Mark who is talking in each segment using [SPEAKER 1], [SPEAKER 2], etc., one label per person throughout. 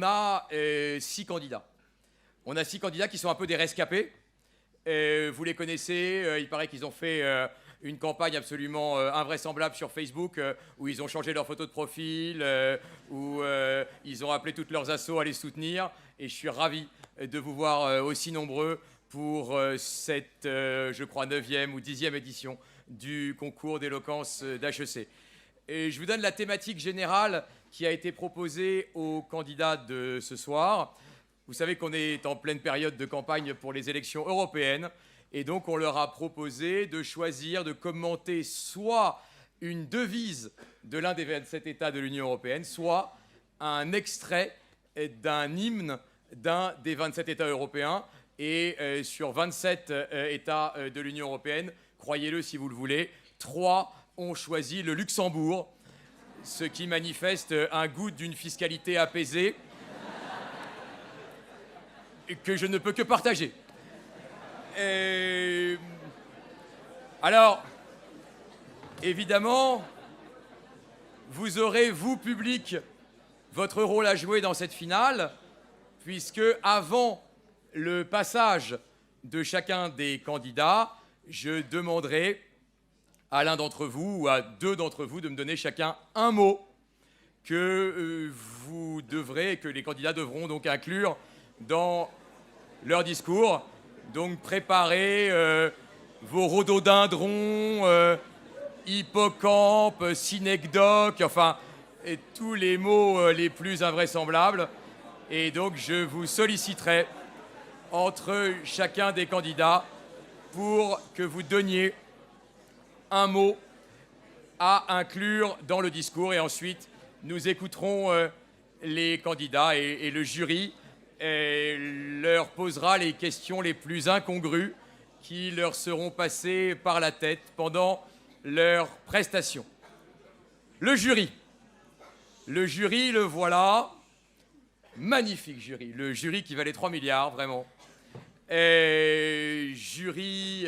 [SPEAKER 1] on a 6 candidats. On a 6 candidats qui sont un peu des rescapés. Vous les connaissez, il paraît qu'ils ont fait une campagne absolument invraisemblable sur Facebook où ils ont changé leur photo de profil, où ils ont appelé toutes leurs assos à les soutenir. Et je suis ravi de vous voir aussi nombreux pour cette, je crois, 9e ou 10e édition du concours d'éloquence d'HEC. Et je vous donne la thématique générale qui a été proposée aux candidats de ce soir. Vous savez qu'on est en pleine période de campagne pour les élections européennes. Et donc, on leur a proposé de choisir, de commenter soit une devise de l'un des 27 États de l'Union européenne, soit un extrait d'un hymne d'un des 27 États européens. Et sur 27 États de l'Union européenne, croyez-le si vous le voulez, 3 ont choisi le Luxembourg, ce qui manifeste un goût d'une fiscalité apaisée que je ne peux que partager. Alors, évidemment, vous aurez, vous, public, votre rôle à jouer dans cette finale, puisque avant le passage de chacun des candidats, je demanderai à l'un d'entre vous ou à 2 d'entre vous de me donner chacun un mot que vous devrez, que les candidats devront donc inclure dans leur discours. Donc préparez vos rhododendrons, hippocampes, synecdoques, enfin, et tous les mots les plus invraisemblables. Et donc je vous solliciterai entre chacun des candidats pour que vous donniez un mot à inclure dans le discours. Et ensuite, nous écouterons les candidats et le jury leur posera les questions les plus incongrues qui leur seront passées par la tête pendant leur prestation. Le jury, le voilà. Magnifique jury. Le jury qui valait 3 milliards, vraiment. Jury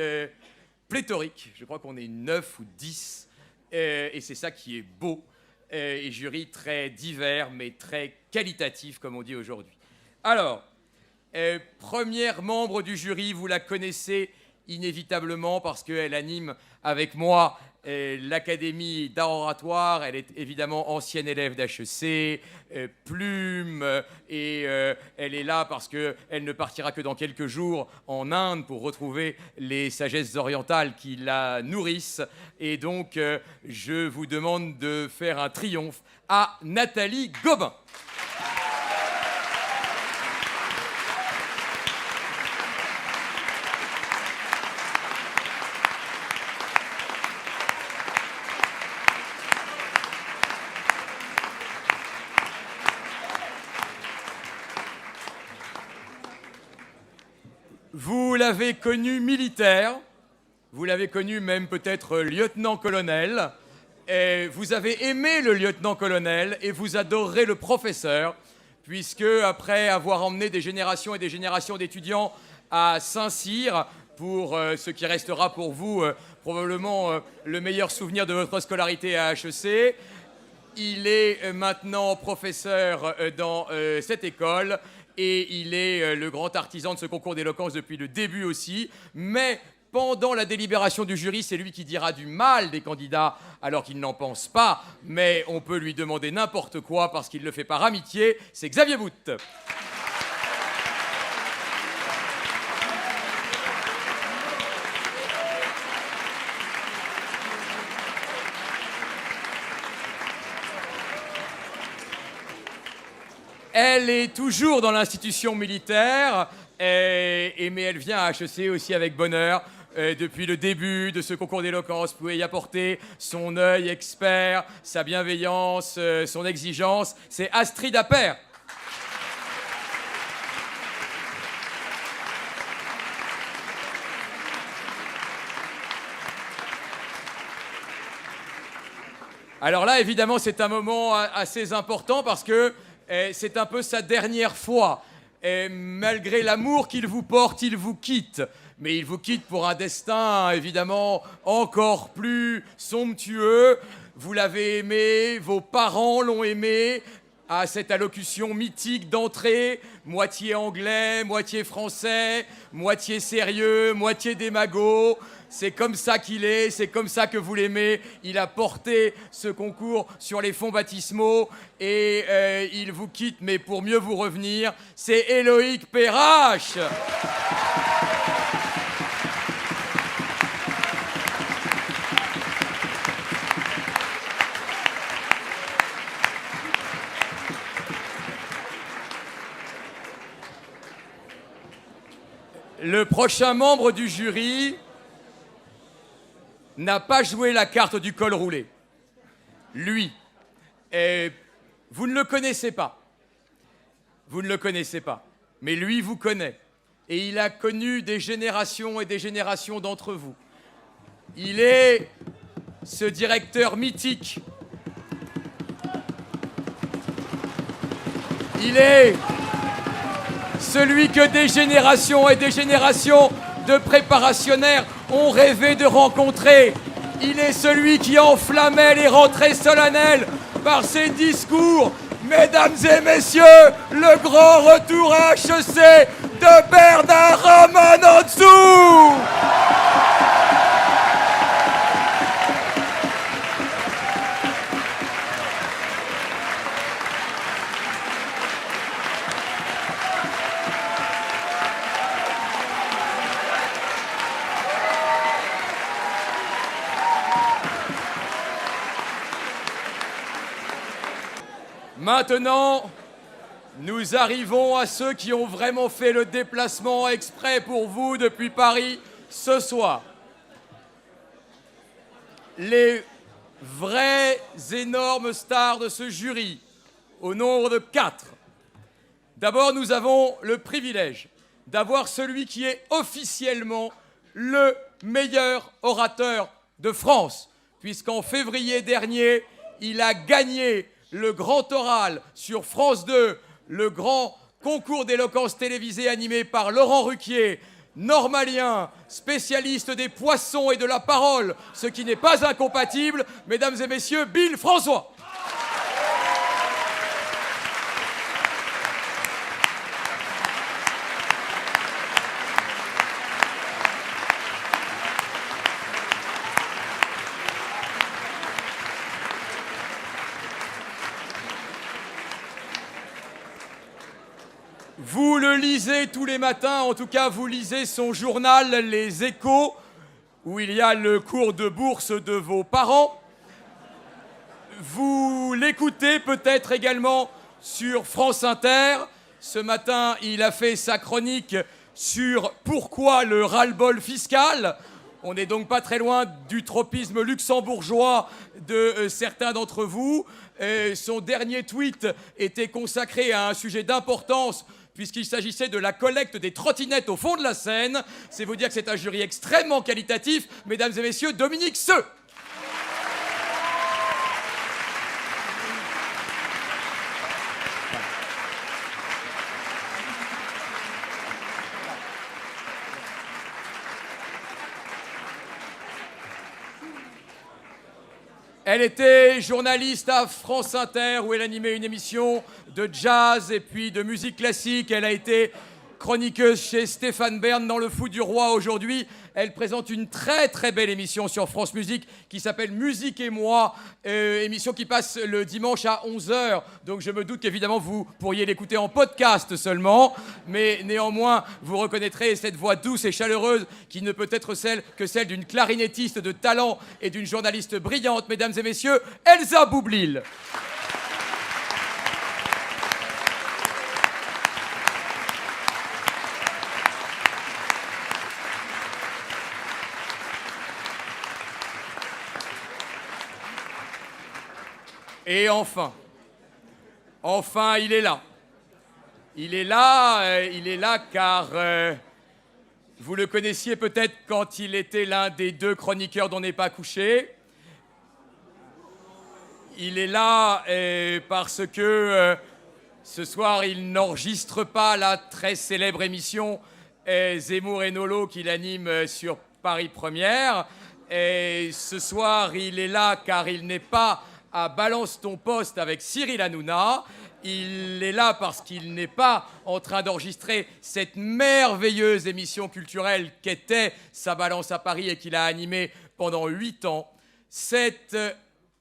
[SPEAKER 1] pléthorique. Je crois qu'on est 9 ou 10. Et c'est ça qui est beau. Et jury très divers, mais très qualitatif, comme on dit aujourd'hui. Alors, première membre du jury, vous la connaissez inévitablement parce qu'elle anime avec moi l'Académie d'art oratoire. Elle est évidemment ancienne élève d'HEC, plume, et elle est là parce qu'elle ne partira que dans quelques jours en Inde pour retrouver les sagesses orientales qui la nourrissent. Et donc, je vous demande de faire un triomphe à Nathalie Gobin. Vous l'avez connu militaire, vous l'avez connu même peut-être lieutenant-colonel, et vous avez aimé le lieutenant-colonel et vous adorerez le professeur, puisque après avoir emmené des générations et des générations d'étudiants à Saint-Cyr, pour ce qui restera pour vous probablement le meilleur souvenir de votre scolarité à HEC, il est maintenant professeur dans cette école. Et il est le grand artisan de ce concours d'éloquence depuis le début aussi. Mais pendant la délibération du jury, c'est lui qui dira du mal des candidats alors qu'il n'en pense pas. Mais on peut lui demander n'importe quoi parce qu'il le fait par amitié. C'est Xavier Boute. Elle est toujours dans l'institution militaire, mais elle vient à HEC aussi avec bonheur. Depuis le début de ce concours d'éloquence, vous pouvez y apporter son œil expert, sa bienveillance, son exigence. C'est Astrid Appert. Alors là, évidemment, c'est un moment assez important parce que c'est un peu sa dernière fois. Et malgré l'amour qu'il vous porte, il vous quitte. Mais il vous quitte pour un destin, évidemment, encore plus somptueux. Vous l'avez aimé, vos parents l'ont aimé. à cette allocution mythique d'entrée, moitié anglais, moitié français, moitié sérieux, moitié démago. C'est comme ça qu'il est, c'est comme ça que vous l'aimez. Il a porté ce concours sur les fonds baptismaux et il vous quitte, mais pour mieux vous revenir, c'est Éloïc Perrache. Le prochain membre du jury n'a pas joué la carte du col roulé. Lui, vous ne le connaissez pas. Vous ne le connaissez pas. Mais lui vous connaît. Et il a connu des générations et des générations d'entre vous. Il est ce directeur mythique. Il est celui que des générations et des générations de préparationnaires ont rêvé de rencontrer. Il est celui qui enflammait les rentrées solennelles par ses discours. Mesdames et messieurs, le grand retour à HEC de Bernard Ramanantsoa. Maintenant, nous arrivons à ceux qui ont vraiment fait le déplacement exprès pour vous depuis Paris ce soir. Les vraies énormes stars de ce jury, au nombre de 4. D'abord, nous avons le privilège d'avoir celui qui est officiellement le meilleur orateur de France, puisqu'en février dernier, il a gagné le grand oral sur France 2, le grand concours d'éloquence télévisé animé par Laurent Ruquier, normalien, spécialiste des poissons et de la parole, ce qui n'est pas incompatible, mesdames et messieurs, Bill François. Vous le lisez tous les matins, en tout cas vous lisez son journal Les Échos, où il y a le cours de bourse de vos parents. Vous l'écoutez peut-être également sur France Inter. Ce matin, il a fait sa chronique sur pourquoi le ras-le-bol fiscal. On n'est donc pas très loin du tropisme luxembourgeois de certains d'entre vous. Son dernier tweet était consacré à un sujet d'importance puisqu'il s'agissait de la collecte des trottinettes au fond de la Seine. C'est vous dire que c'est un jury extrêmement qualitatif. Mesdames et messieurs, Dominique Seux. Elle était journaliste à France Inter où elle animait une émission de jazz et puis de musique classique. Elle a été chroniqueuse chez Stéphane Bern dans Le Fou du Roi aujourd'hui. Elle présente une très très belle émission sur France Musique qui s'appelle Musique et moi, émission qui passe le dimanche à 11h. Donc je me doute qu'évidemment vous pourriez l'écouter en podcast seulement, mais néanmoins vous reconnaîtrez cette voix douce et chaleureuse qui ne peut être que celle d'une clarinettiste de talent et d'une journaliste brillante, mesdames et messieurs, Elsa Boublil. Et enfin, il est là. Il est là car vous le connaissiez peut-être quand il était l'un des 2 chroniqueurs d'On n'est pas couché. Il est là parce que ce soir, il n'enregistre pas la très célèbre émission Zemmour et Nolo qu'il anime sur Paris Première. Et ce soir, il est là car il n'est pas à Balance ton poste avec Cyril Hanouna. Il est là parce qu'il n'est pas en train d'enregistrer cette merveilleuse émission culturelle qu'était Sa Balance à Paris et qu'il a animée pendant 8 ans. C'est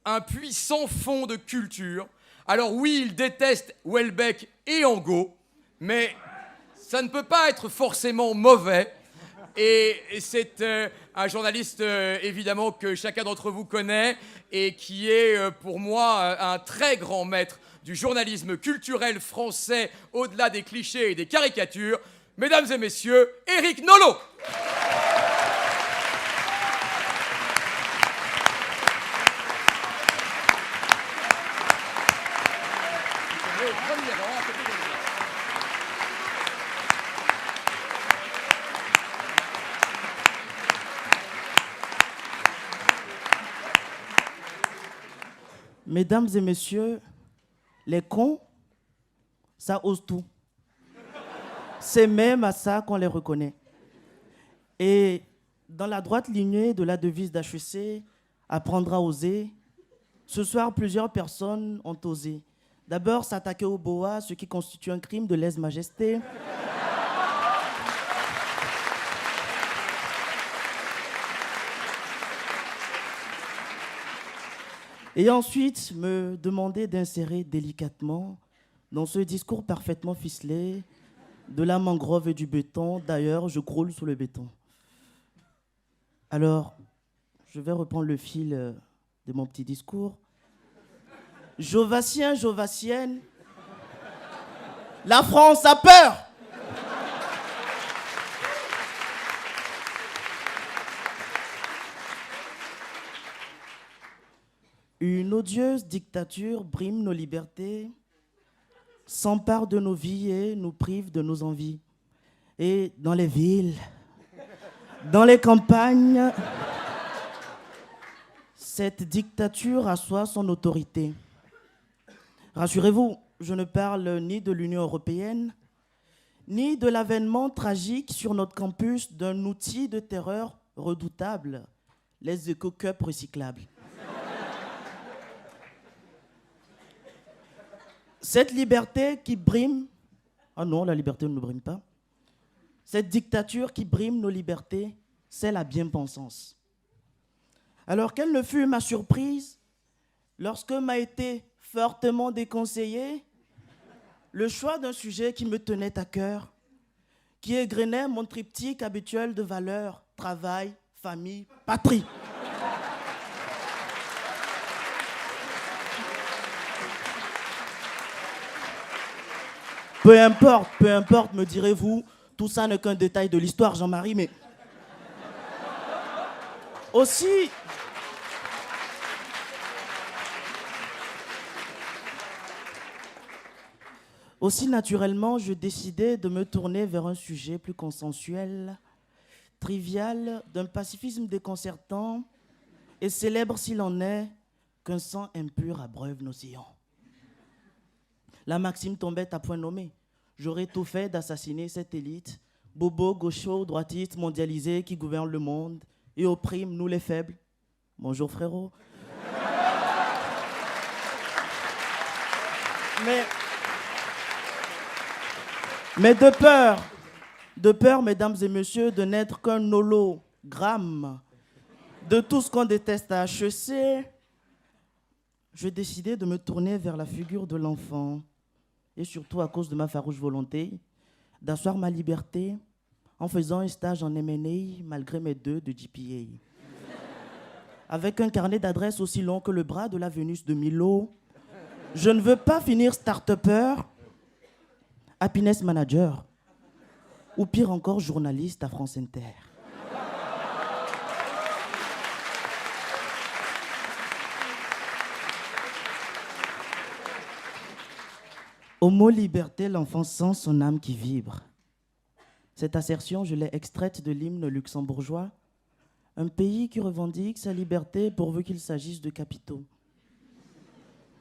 [SPEAKER 1] un puissant fond de culture. Alors oui, il déteste Houellebecq et Angot, mais ça ne peut pas être forcément mauvais. Et c'est un journaliste, évidemment, que chacun d'entre vous connaît et qui est, pour moi, un très grand maître du journalisme culturel français, au-delà des clichés et des caricatures. Mesdames et messieurs, Éric Nolot.
[SPEAKER 2] Mesdames et messieurs, les cons, ça ose tout. C'est même à ça qu'on les reconnaît. Et dans la droite lignée de la devise d'HEC, apprendre à oser, ce soir, plusieurs personnes ont osé. D'abord, s'attaquer au boa, ce qui constitue un crime de lèse-majesté. Et ensuite, me demander d'insérer délicatement dans ce discours parfaitement ficelé de la mangrove et du béton. D'ailleurs, je croule sous le béton. Alors, je vais reprendre le fil de mon petit discours. Jovatien, Jovatienne, la France a peur! Une odieuse dictature brime nos libertés, s'empare de nos vies et nous prive de nos envies. Et dans les villes, dans les campagnes, cette dictature assoit son autorité. Rassurez-vous, je ne parle ni de l'Union européenne, ni de l'avènement tragique sur notre campus d'un outil de terreur redoutable, les éco-cups recyclables. Cette liberté qui brime... Ah non, la liberté ne brime pas. Cette dictature qui brime nos libertés, c'est la bien-pensance. Alors, quelle ne fut ma surprise lorsque m'a été fortement déconseillé le choix d'un sujet qui me tenait à cœur, qui égrenait mon triptyque habituel de valeurs, travail, famille, patrie. Peu importe, me direz-vous, tout ça n'est qu'un détail de l'histoire, Jean-Marie, mais aussi naturellement, je décidai de me tourner vers un sujet plus consensuel, trivial, d'un pacifisme déconcertant et célèbre s'il en est qu'un sang impur abreuve nos sillons. La maxime tombait à point nommé. J'aurais tout fait d'assassiner cette élite, bobo, gaucho, droitiste, mondialisé qui gouverne le monde et opprime nous les faibles. Bonjour frérot. Mais de peur, mesdames et messieurs, de n'être qu'un hologramme de tout ce qu'on déteste à HEC, je décidai de me tourner vers la figure de l'enfant. Et surtout à cause de ma farouche volonté d'asseoir ma liberté en faisant un stage en M&A malgré mes 2 de GPA. Avec un carnet d'adresses aussi long que le bras de la Vénus de Milo, je ne veux pas finir start-upper, happiness manager ou pire encore journaliste à France Inter. Au mot liberté, l'enfant sent son âme qui vibre. Cette assertion, je l'ai extraite de l'hymne luxembourgeois, un pays qui revendique sa liberté pourvu qu'il s'agisse de capitaux.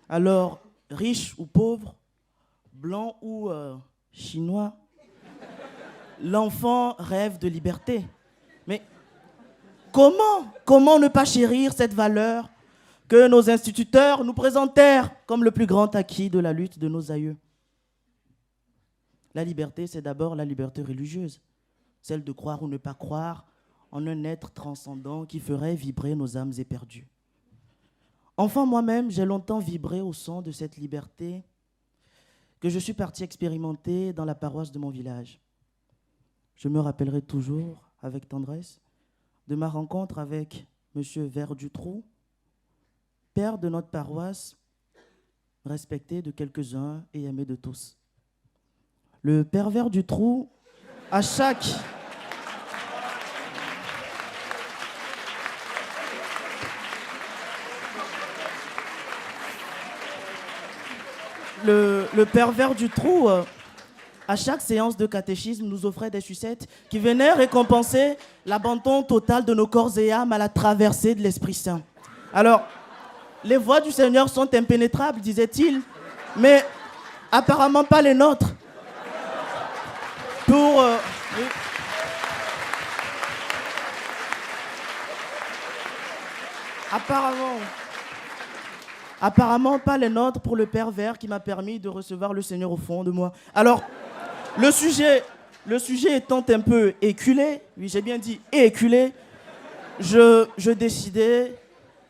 [SPEAKER 2] Alors, riche ou pauvre, blanc ou chinois, l'enfant rêve de liberté. Mais comment ne pas chérir cette valeur que nos instituteurs nous présentèrent comme le plus grand acquis de la lutte de nos aïeux. La liberté, c'est d'abord la liberté religieuse, celle de croire ou ne pas croire en un être transcendant qui ferait vibrer nos âmes éperdues. Enfant, moi-même, j'ai longtemps vibré au son de cette liberté que je suis parti expérimenter dans la paroisse de mon village. Je me rappellerai toujours, avec tendresse, de ma rencontre avec M. Verdutrou, père de notre paroisse, respecté de quelques-uns et aimé de tous. Le père Verdutrou, à chaque... Le père Verdutrou, à chaque séance de catéchisme, nous offrait des sucettes qui venaient récompenser l'abandon total de nos corps et âmes à la traversée de l'Esprit Saint. Alors, les voies du Seigneur sont impénétrables, disait-il, mais apparemment pas les nôtres. Oui. Apparemment pas les nôtres pour le pervers qui m'a permis de recevoir le Seigneur au fond de moi. Alors, le sujet étant un peu éculé, oui j'ai bien dit éculé, je décidai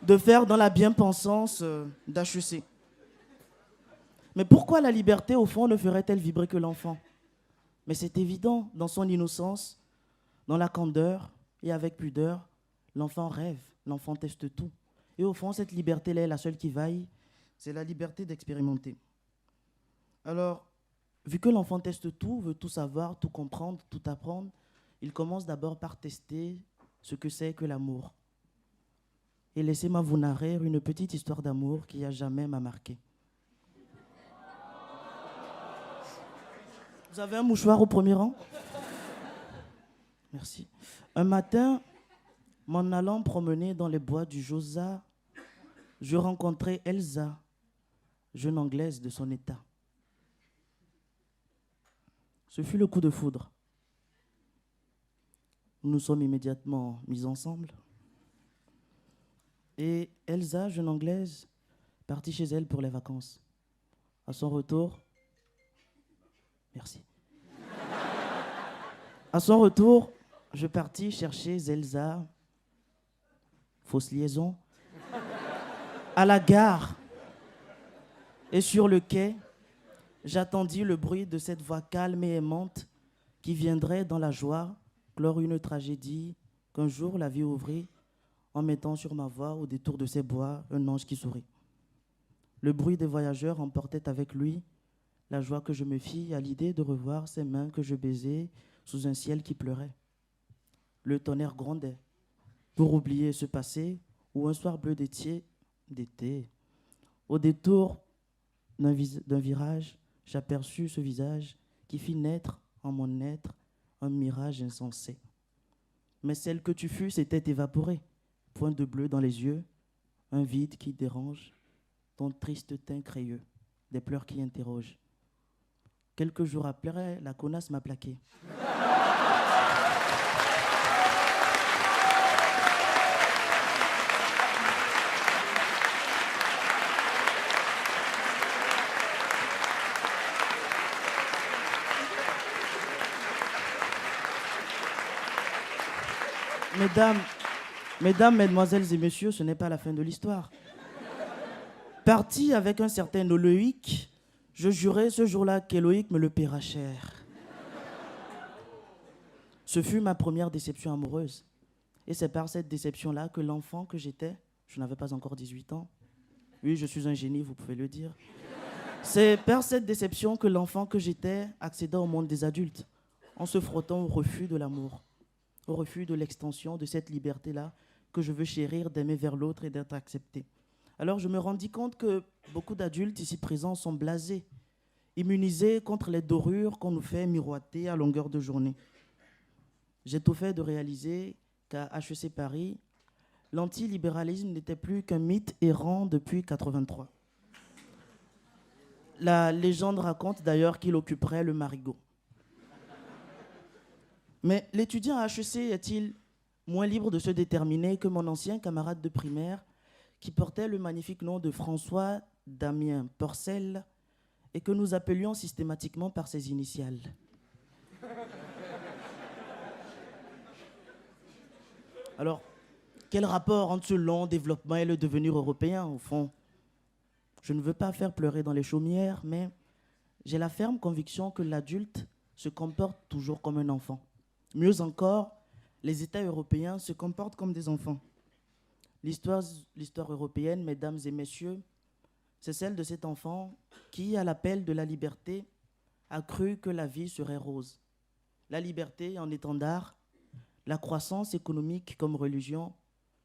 [SPEAKER 2] de faire dans la bien-pensance d'HEC. Mais pourquoi la liberté, au fond, ne ferait-elle vibrer que l'enfant? Mais c'est évident, dans son innocence, dans la candeur et avec pudeur, l'enfant rêve, l'enfant teste tout. Et au fond, cette liberté-là est la seule qui vaille, c'est la liberté d'expérimenter. Alors, vu que l'enfant teste tout, veut tout savoir, tout comprendre, tout apprendre, il commence d'abord par tester ce que c'est que l'amour. Et laissez-moi vous narrer une petite histoire d'amour qui à jamais m'a marqué. Vous avez un mouchoir au premier rang? Merci. Un matin, m'en allant promener dans les bois du Josa, je rencontrai Elsa, jeune Anglaise de son état. Ce fut le coup de foudre. Nous nous sommes immédiatement mis ensemble. Et Elsa, jeune Anglaise, partit chez elle pour les vacances. À son retour, merci. À son retour, je partis chercher Elsa, fausse liaison, à la gare. Et sur le quai, j'attendis le bruit de cette voix calme et aimante qui viendrait dans la joie clore une tragédie qu'un jour la vie ouvrit en mettant sur ma voie au détour de ces bois un ange qui sourit. Le bruit des voyageurs emportait avec lui la joie que je me fis à l'idée de revoir ces mains que je baisais sous un ciel qui pleurait. Le tonnerre grondait pour oublier ce passé où un soir bleu d'été, au détour d'un virage, j'aperçus ce visage qui fit naître en mon être un mirage insensé. Mais celle que tu fus s'était évaporée, point de bleu dans les yeux, un vide qui dérange, ton triste teint crayeux, des pleurs qui interrogent. Quelques jours après, la connasse m'a plaqué. Mesdames, mesdemoiselles et messieurs, ce n'est pas la fin de l'histoire. Parti avec un certain Loïc, je jurais ce jour-là qu'Éloïc me le paiera cher. Ce fut ma première déception amoureuse. Et c'est par cette déception-là que l'enfant que j'étais, je n'avais pas encore 18 ans. Oui, je suis un génie, vous pouvez le dire. C'est par cette déception que l'enfant que j'étais accéda au monde des adultes, en se frottant au refus de l'amour, au refus de l'extension de cette liberté-là que je veux chérir, d'aimer vers l'autre et d'être accepté. Alors je me rendis compte que beaucoup d'adultes ici présents sont blasés, immunisés contre les dorures qu'on nous fait miroiter à longueur de journée. J'ai tout fait de réaliser qu'à HEC Paris, l'antilibéralisme n'était plus qu'un mythe errant depuis 1983. La légende raconte d'ailleurs qu'il occuperait le marigot. Mais l'étudiant à HEC est-il moins libre de se déterminer que mon ancien camarade de primaire qui portait le magnifique nom de François Damien Porcel et que nous appelions systématiquement par ses initiales. Alors, quel rapport entre ce long développement et le devenir européen, au fond? Je ne veux pas faire pleurer dans les chaumières, mais j'ai la ferme conviction que l'adulte se comporte toujours comme un enfant. Mieux encore, les États européens se comportent comme des enfants. L'histoire européenne, mesdames et messieurs, c'est celle de cet enfant qui, à l'appel de la liberté, a cru que la vie serait rose. La liberté en étendard, la croissance économique comme religion,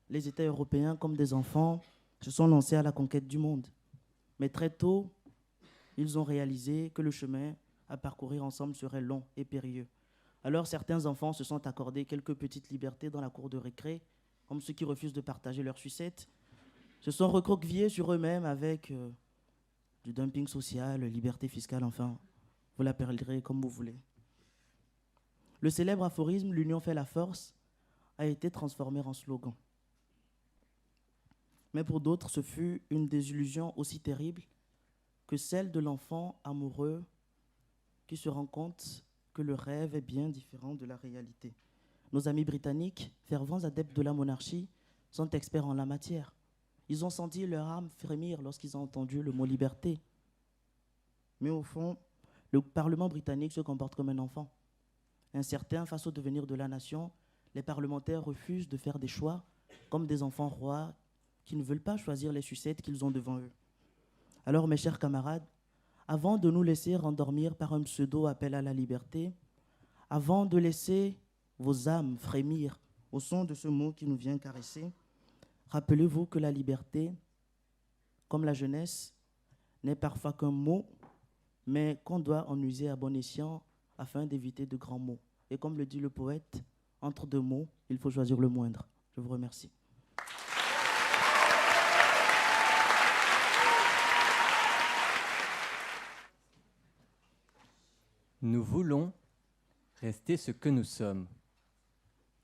[SPEAKER 2] les États européens comme des enfants se sont lancés à la conquête du monde. Mais très tôt, ils ont réalisé que le chemin à parcourir ensemble serait long et périlleux. Alors certains enfants se sont accordés quelques petites libertés dans la cour de récré, comme ceux qui refusent de partager leurs sucettes, se sont recroquevillés sur eux-mêmes avec du dumping social, liberté fiscale, enfin, vous l'appellerez comme vous voulez. Le célèbre aphorisme « L'union fait la force » a été transformé en slogan. Mais pour d'autres, ce fut une désillusion aussi terrible que celle de l'enfant amoureux qui se rend compte que le rêve est bien différent de la réalité. Nos amis britanniques, fervents adeptes de la monarchie, sont experts en la matière. Ils ont senti leur âme frémir lorsqu'ils ont entendu le mot liberté. Mais au fond, le Parlement britannique se comporte comme un enfant. Incertains face au devenir de la nation, les parlementaires refusent de faire des choix comme des enfants rois qui ne veulent pas choisir les sucettes qu'ils ont devant eux. Alors, mes chers camarades, avant de nous laisser rendormir par un pseudo-appel à la liberté, avant de laisser vos âmes frémir au son de ce mot qui nous vient caresser, rappelez-vous que la liberté, comme la jeunesse, n'est parfois qu'un mot, mais qu'on doit en user à bon escient afin d'éviter de grands mots. Et comme le dit le poète, entre deux mots, il faut choisir le moindre. Je vous remercie.
[SPEAKER 3] Nous voulons rester ce que nous sommes.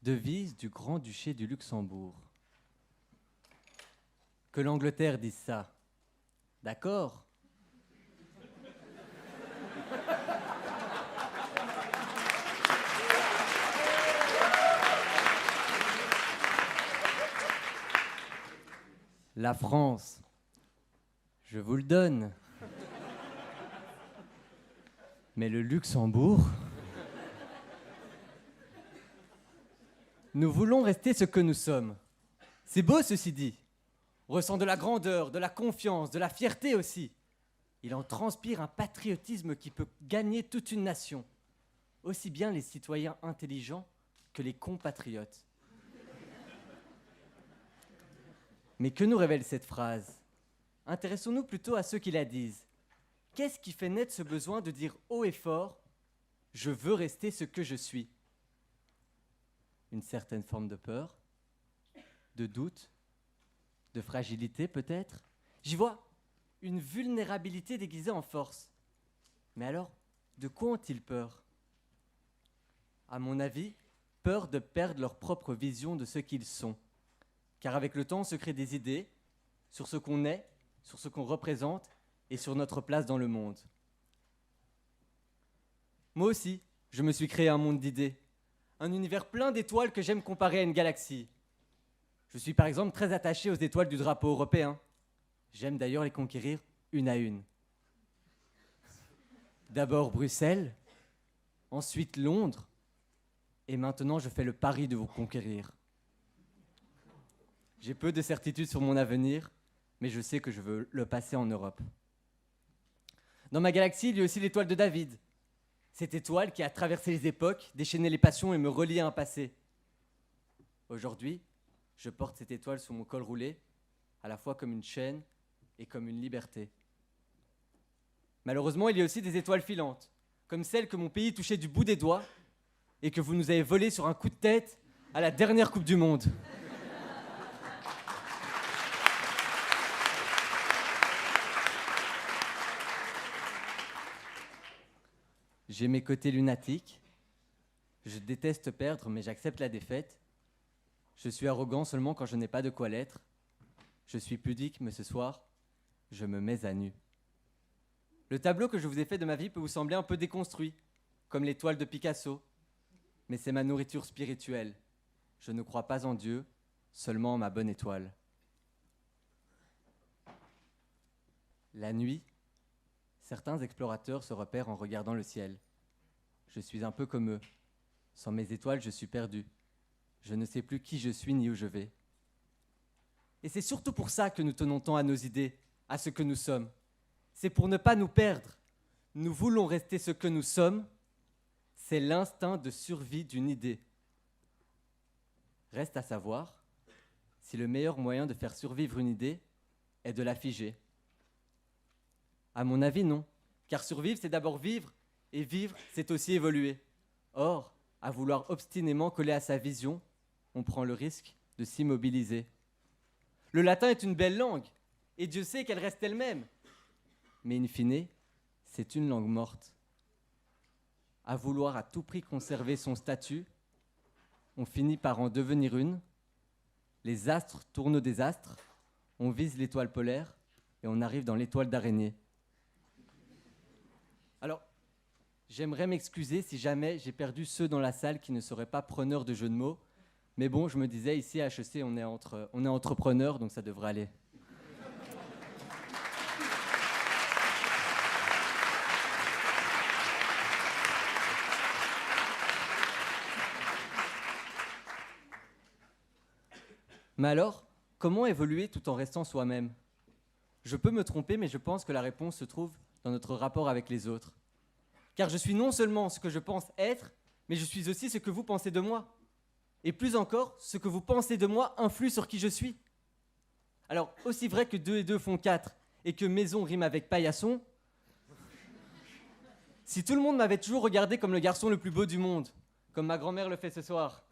[SPEAKER 3] Devise du Grand-Duché du Luxembourg. Que l'Angleterre dise ça. D'accord ? La France, je vous le donne. Mais le Luxembourg, nous voulons rester ce que nous sommes. C'est beau, ceci dit. On ressent de la grandeur, de la confiance, de la fierté aussi. Il en transpire un patriotisme qui peut gagner toute une nation, aussi bien les citoyens intelligents que les compatriotes. Mais que nous révèle cette phrase ? Intéressons-nous plutôt à ceux qui la disent. Qu'est-ce qui fait naître ce besoin de dire haut et fort « Je veux rester ce que je suis » ? Une certaine forme de peur, de doute, de fragilité peut-être. J'y vois une vulnérabilité déguisée en force. Mais alors, de quoi ont-ils peur ? À mon avis, peur de perdre leur propre vision de ce qu'ils sont. Car avec le temps, on se crée des idées sur ce qu'on est, sur ce qu'on représente et sur notre place dans le monde. Moi aussi, je me suis créé un monde d'idées, un univers plein d'étoiles que j'aime comparer à une galaxie. Je suis par exemple très attaché aux étoiles du drapeau européen. J'aime d'ailleurs les conquérir une à une. D'abord Bruxelles, ensuite Londres, et maintenant je fais le pari de vous conquérir. J'ai peu de certitudes sur mon avenir, mais je sais que je veux le passer en Europe. Dans ma galaxie, il y a aussi l'étoile de David. Cette étoile qui a traversé les époques, déchaîné les passions et me relié à un passé. Aujourd'hui, je porte cette étoile sur mon col roulé, à la fois comme une chaîne et comme une liberté. Malheureusement, il y a aussi des étoiles filantes, comme celle que mon pays touchait du bout des doigts et que vous nous avez volée sur un coup de tête à la dernière Coupe du Monde. J'ai mes côtés lunatiques. Je déteste perdre, mais j'accepte la défaite. Je suis arrogant seulement quand je n'ai pas de quoi l'être. Je suis pudique, mais ce soir, je me mets à nu. Le tableau que je vous ai fait de ma vie peut vous sembler un peu déconstruit, comme les toiles de Picasso. Mais c'est ma nourriture spirituelle. Je ne crois pas en Dieu, seulement en ma bonne étoile. La nuit, certains explorateurs se repèrent en regardant le ciel. Je suis un peu comme eux. Sans mes étoiles, je suis perdu. Je ne sais plus qui je suis ni où je vais. Et c'est surtout pour ça que nous tenons tant à nos idées, à ce que nous sommes. C'est pour ne pas nous perdre. Nous voulons rester ce que nous sommes. C'est l'instinct de survie d'une idée. Reste à savoir si le meilleur moyen de faire survivre une idée est de la figer. À mon avis, non. Car survivre, c'est d'abord vivre, et vivre, c'est aussi évoluer. Or, à vouloir obstinément coller à sa vision, on prend le risque de s'immobiliser. Le latin est une belle langue, et Dieu sait qu'elle reste elle-même. Mais in fine, c'est une langue morte. À vouloir à tout prix conserver son statut, on finit par en devenir une. Les astres tournent au désastre, on vise l'étoile polaire, et on arrive dans l'étoile d'araignée. Alors, j'aimerais m'excuser si jamais j'ai perdu ceux dans la salle qui ne seraient pas preneurs de jeux de mots. Mais bon, je me disais, ici à HEC, on est entrepreneurs, donc ça devrait aller. Mais alors, comment évoluer tout en restant soi-même ? Je peux me tromper, mais je pense que la réponse se trouve dans notre rapport avec les autres. Car je suis non seulement ce que je pense être, mais je suis aussi ce que vous pensez de moi. Et plus encore, ce que vous pensez de moi influe sur qui je suis. Alors, aussi vrai que 2 et 2 font 4, et que maison rime avec paillasson, si tout le monde m'avait toujours regardé comme le garçon le plus beau du monde, comme ma grand-mère le fait ce soir,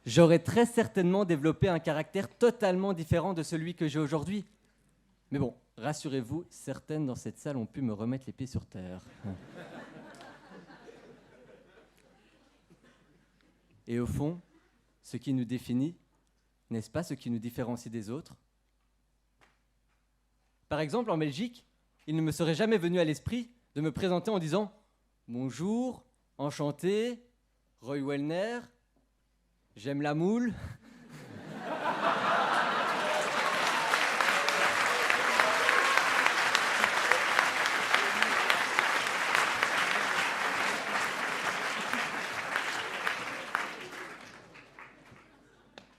[SPEAKER 3] j'aurais très certainement développé un caractère totalement différent de celui que j'ai aujourd'hui. Mais bon, rassurez-vous, certaines dans cette salle ont pu me remettre les pieds sur terre. Et au fond, ce qui nous définit, n'est-ce pas ce qui nous différencie des autres ? Par exemple, en Belgique, il ne me serait jamais venu à l'esprit de me présenter en disant « Bonjour, enchanté, Roy Wellner ». J'aime la moule.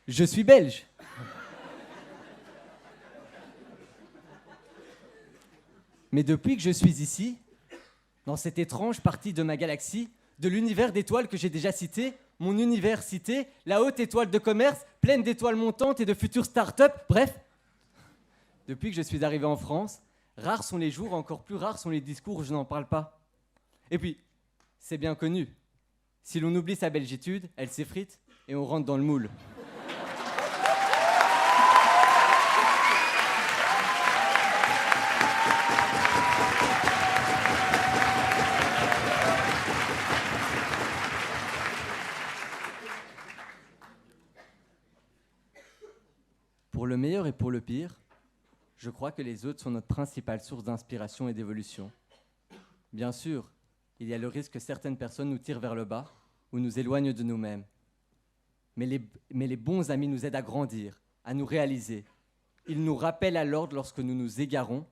[SPEAKER 3] Je suis belge. Mais depuis que je suis ici, dans cette étrange partie de ma galaxie, de l'univers d'étoiles que j'ai déjà cité, mon université, la haute étoile de commerce, pleine d'étoiles montantes et de futures start-up, bref. Depuis que je suis arrivé en France, rares sont les jours, encore plus rares sont les discours où je n'en parle pas. Et puis, c'est bien connu. Si l'on oublie sa belgitude, elle s'effrite et on rentre dans le moule. Pour le meilleur et pour le pire, je crois que les autres sont notre principale source d'inspiration et d'évolution. Bien sûr, il y a le risque que certaines personnes nous tirent vers le bas ou nous éloignent de nous-mêmes. Mais les bons amis nous aident à grandir, à nous réaliser. Ils nous rappellent à l'ordre lorsque nous nous égarons.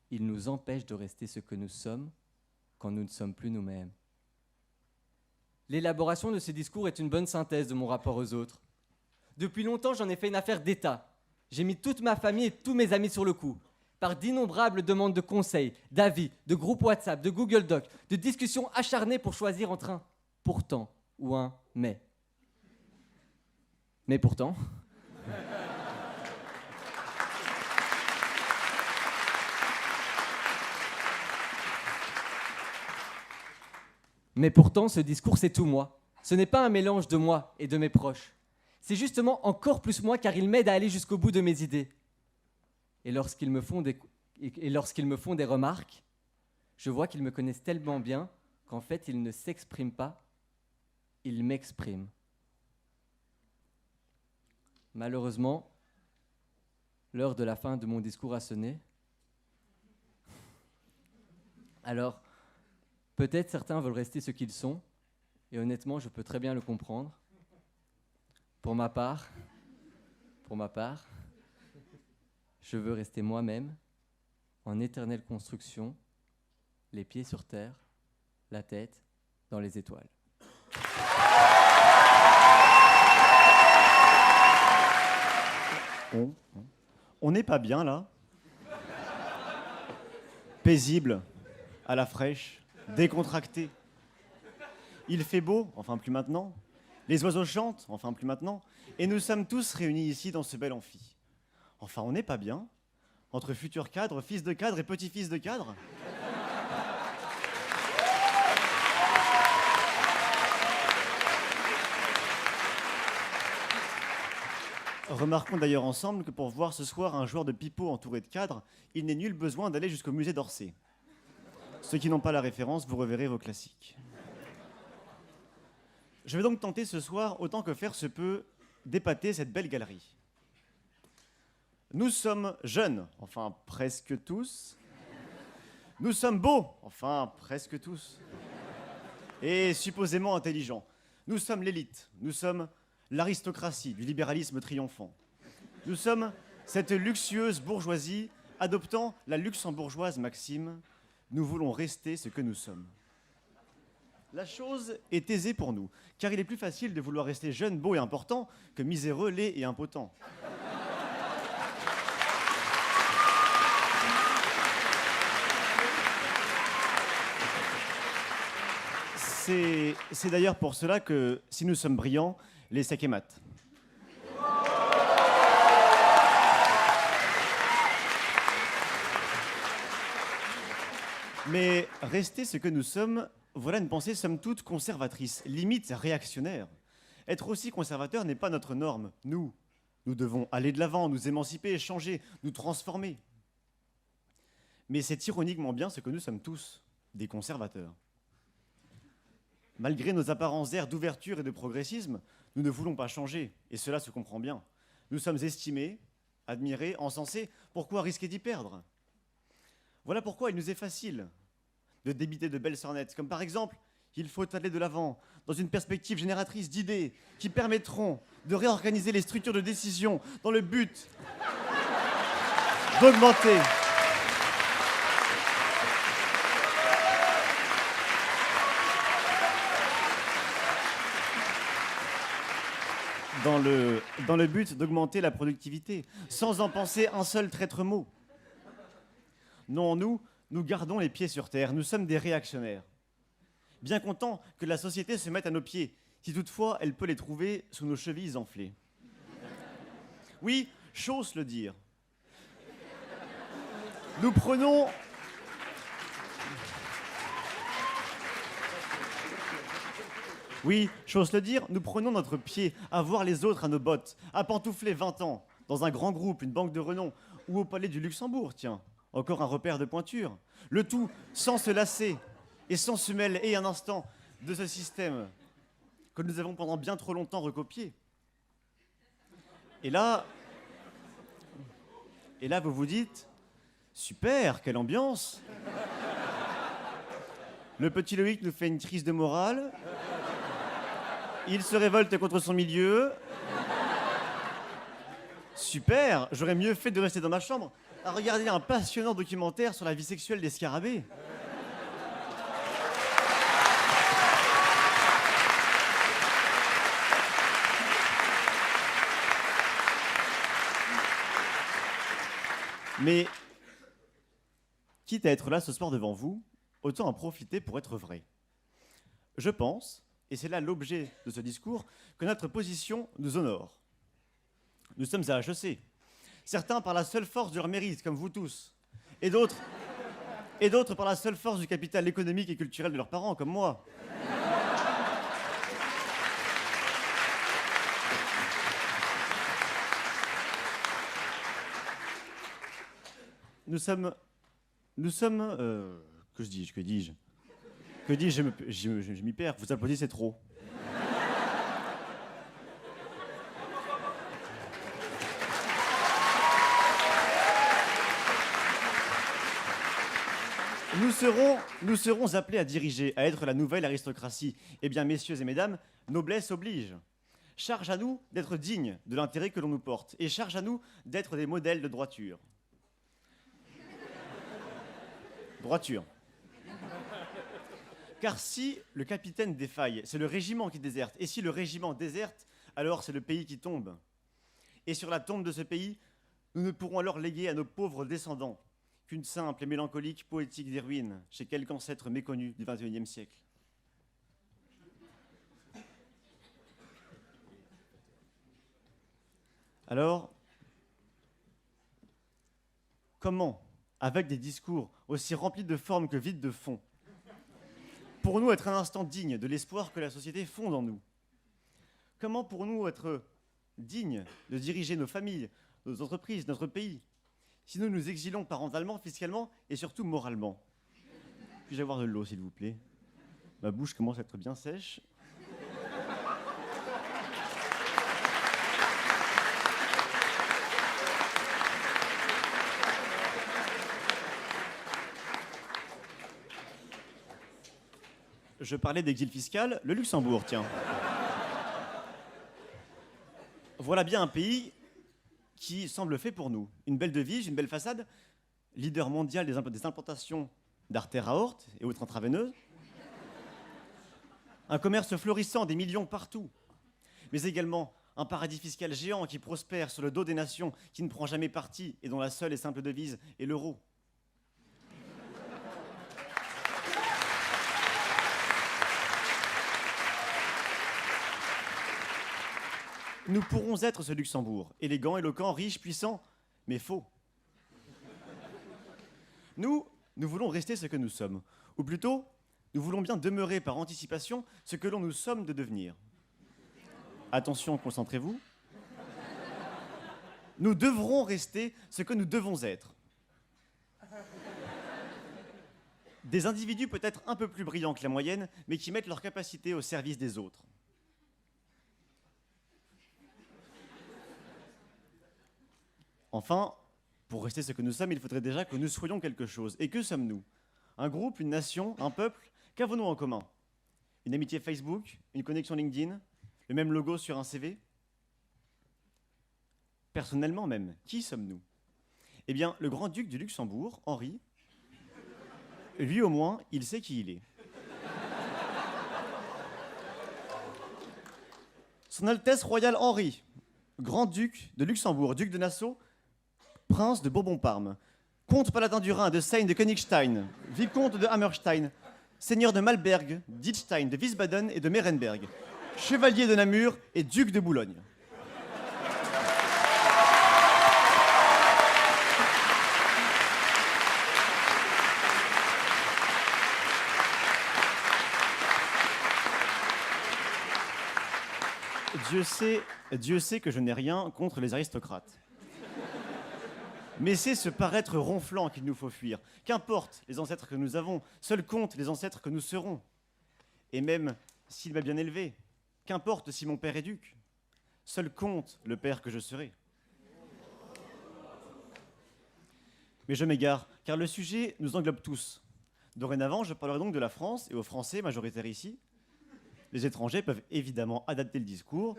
[SPEAKER 3] Ils nous empêchent de rester ce que nous sommes quand nous ne sommes plus nous-mêmes. L'élaboration de ce discours est une bonne synthèse de mon rapport aux autres. Depuis longtemps, j'en ai fait une affaire d'État. J'ai mis toute ma famille et tous mes amis sur le coup. Par d'innombrables demandes de conseils, d'avis, de groupes WhatsApp, de Google Docs, de discussions acharnées pour choisir entre un « pourtant » ou un « mais ». Mais pourtant... Mais pourtant, ce discours, c'est tout moi. Ce n'est pas un mélange de moi et de mes proches. C'est justement encore plus moi car il m'aide à aller jusqu'au bout de mes idées. Et lorsqu'ils me font et lorsqu'ils me font des remarques, je vois qu'ils me connaissent tellement bien qu'en fait, ils ne s'expriment pas, ils m'expriment. Malheureusement, l'heure de la fin de mon discours a sonné. Alors, peut-être certains veulent rester ce qu'ils sont, et honnêtement, je peux très bien le comprendre. Pour ma part, je veux rester moi-même, en éternelle construction, les pieds sur terre, la tête dans les étoiles.
[SPEAKER 4] On n'est pas bien là. Paisible, à la fraîche, décontracté. Il fait beau, enfin plus maintenant. Les oiseaux chantent, enfin plus maintenant. Et nous sommes tous réunis ici dans ce bel amphi. Enfin, on n'est pas bien. Entre futurs cadres, fils de cadre et petits-fils de cadre. Remarquons d'ailleurs ensemble que pour voir ce soir un joueur de pipeau entouré de cadres, il n'est nul besoin d'aller jusqu'au musée d'Orsay. Ceux qui n'ont pas la référence, vous reverrez vos classiques. Je vais donc tenter ce soir, autant que faire se peut, d'épater cette belle galerie. Nous sommes jeunes, enfin presque tous. Nous sommes beaux, enfin presque tous. Et supposément intelligents. Nous sommes l'élite, nous sommes l'aristocratie du libéralisme triomphant. Nous sommes cette luxueuse bourgeoisie adoptant la luxembourgeoise maxime « Nous voulons rester ce que nous sommes ». La chose est aisée pour nous, car il est plus facile de vouloir rester jeune, beau et important que miséreux, laid et impotent. C'est d'ailleurs pour cela que, si nous sommes brillants, les secs et mat. Mais rester ce que nous sommes, voilà une pensée somme toute conservatrice, limite réactionnaire. Être aussi conservateur n'est pas notre norme. Nous devons aller de l'avant, nous émanciper, changer, nous transformer. Mais c'est ironiquement bien ce que nous sommes tous, des conservateurs. Malgré nos apparents airs d'ouverture et de progressisme, nous ne voulons pas changer, et cela se comprend bien. Nous sommes estimés, admirés, encensés, pourquoi risquer d'y perdre? Voilà pourquoi il nous est facile de débiter de belles sornettes, comme par exemple, il faut aller de l'avant, dans une perspective génératrice d'idées qui permettront de réorganiser les structures de décision dans le but d'augmenter dans le but d'augmenter la productivité, sans en penser un seul traître mot. Non, nous gardons les pieds sur terre, nous sommes des réactionnaires. Bien contents que la société se mette à nos pieds, si toutefois elle peut les trouver sous nos chevilles enflées. Oui, j'ose le dire. Nous prenons... Oui, j'ose le dire, nous prenons notre pied à voir les autres à nos bottes, à pantoufler 20 ans, dans un grand groupe, une banque de renom, ou au palais du Luxembourg, tiens, encore un repère de pointure. Le tout sans se lasser et sans se mêler un instant de ce système que nous avons pendant bien trop longtemps recopié. Et là, vous vous dites, super, quelle ambiance! Le petit Loïc nous fait une crise de morale. Il se révolte contre son milieu. Super, j'aurais mieux fait de rester dans ma chambre à regarder un passionnant documentaire sur la vie sexuelle des scarabées. Mais, quitte à être là ce soir devant vous, autant en profiter pour être vrai. Je pense, et c'est là l'objet de ce discours, que notre position nous honore. Nous sommes à HEC. Certains par la seule force de leur mérite, comme vous tous. Et d'autres par la seule force du capital économique et culturel de leurs parents, comme moi. Nous sommes Nous sommes... que dis-je Que dis-je je m'y perds. Vous applaudissez trop. Nous serons appelés à diriger, à être la nouvelle aristocratie. Eh bien, messieurs et mesdames, noblesse oblige. Charge à nous d'être dignes de l'intérêt que l'on nous porte, et charge à nous d'être des modèles de droiture. Droiture. Car si le capitaine défaille, c'est le régiment qui déserte, et si le régiment déserte, alors c'est le pays qui tombe. Et sur la tombe de ce pays, nous ne pourrons alors léguer à nos pauvres descendants qu'une simple et mélancolique poétique des ruines chez quelque ancêtre méconnu du XXIe siècle. Alors, comment, avec des discours aussi remplis de forme que vides de fond, pourrons-nous être un instant digne de l'espoir que la société fonde en nous? Comment pourrons-nous être dignes de diriger nos familles, nos entreprises, notre pays, si nous nous exilons parentalement, fiscalement et surtout moralement? Puis-je avoir de l'eau, s'il vous plaît? Ma bouche commence à être bien sèche. Je parlais d'exil fiscal, le Luxembourg, tiens. Voilà bien un pays qui semble fait pour nous. Une belle devise, une belle façade, leader mondial des implantations d'artères aortes et autres intraveineuses, un commerce florissant, des millions partout, mais également un paradis fiscal géant qui prospère sur le dos des nations, qui ne prend jamais parti et dont la seule et simple devise est l'euro. Nous pourrons être ce Luxembourg, élégant, éloquent, riche, puissant, mais faux. Nous voulons rester ce que nous sommes. Ou plutôt, nous voulons bien demeurer par anticipation ce que l'on nous sommes de devenir. Attention, concentrez-vous. Nous devrons rester ce que nous devons être. Des individus peut-être un peu plus brillants que la moyenne, mais qui mettent leur capacité au service des autres. Enfin, pour rester ce que nous sommes, il faudrait déjà que nous soyons quelque chose. Et que sommes-nous? Un groupe, une nation, un peuple? Qu'avons-nous en commun? Une amitié Facebook? Une connexion LinkedIn? Le même logo sur un CV? Personnellement même, qui sommes-nous? Eh bien, le grand-duc du Luxembourg, Henri, lui au moins, il sait qui il est. Son Altesse royale Henri, grand-duc de Luxembourg, duc de Nassau, prince de Bourbon-Parme, comte paladin du Rhin, de Seine, de Königstein, vicomte de Hammerstein, seigneur de Malberg, d'Idstein, de Wiesbaden et de Merenberg, chevalier de Namur et duc de Boulogne. Dieu sait que je n'ai rien contre les aristocrates. Mais c'est ce paraître ronflant qu'il nous faut fuir. Qu'importe les ancêtres que nous avons, seul compte les ancêtres que nous serons. Et même s'il m'a bien élevé, qu'importe si mon père est duc, seul compte le père que je serai. Mais je m'égare, car le sujet nous englobe tous. Dorénavant, je parlerai donc de la France et aux Français majoritaires ici. Les étrangers peuvent évidemment adapter le discours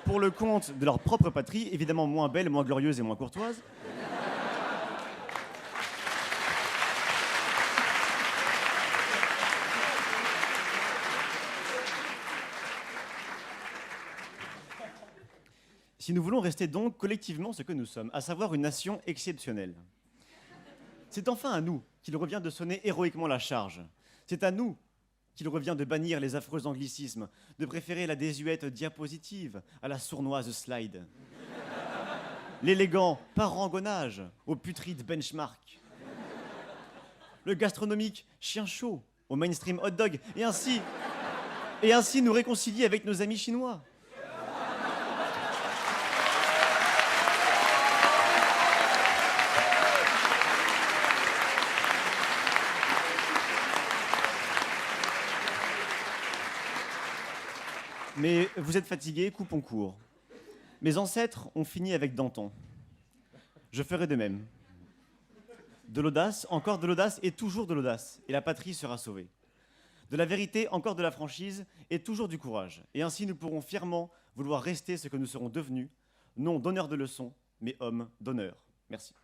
[SPEAKER 4] pour le compte de leur propre patrie, évidemment moins belle, moins glorieuse et moins courtoise. Si nous voulons rester donc collectivement ce que nous sommes, à savoir une nation exceptionnelle, c'est enfin à nous qu'il revient de sonner héroïquement la charge. C'est à nous qu'il revient de bannir les affreux anglicismes, de préférer la désuète diapositive à la sournoise slide, l'élégant parangonnage au putride benchmark, le gastronomique chien chaud au mainstream hot dog, et ainsi nous réconcilier avec nos amis chinois. Mais vous êtes fatigués, coupons court. Mes ancêtres ont fini avec Danton. Je ferai de même. De l'audace, encore de l'audace et toujours de l'audace, et la patrie sera sauvée. De la vérité, encore de la franchise, et toujours du courage. Et ainsi nous pourrons fièrement vouloir rester ce que nous serons devenus, non donneurs de leçons, mais hommes d'honneur. Merci.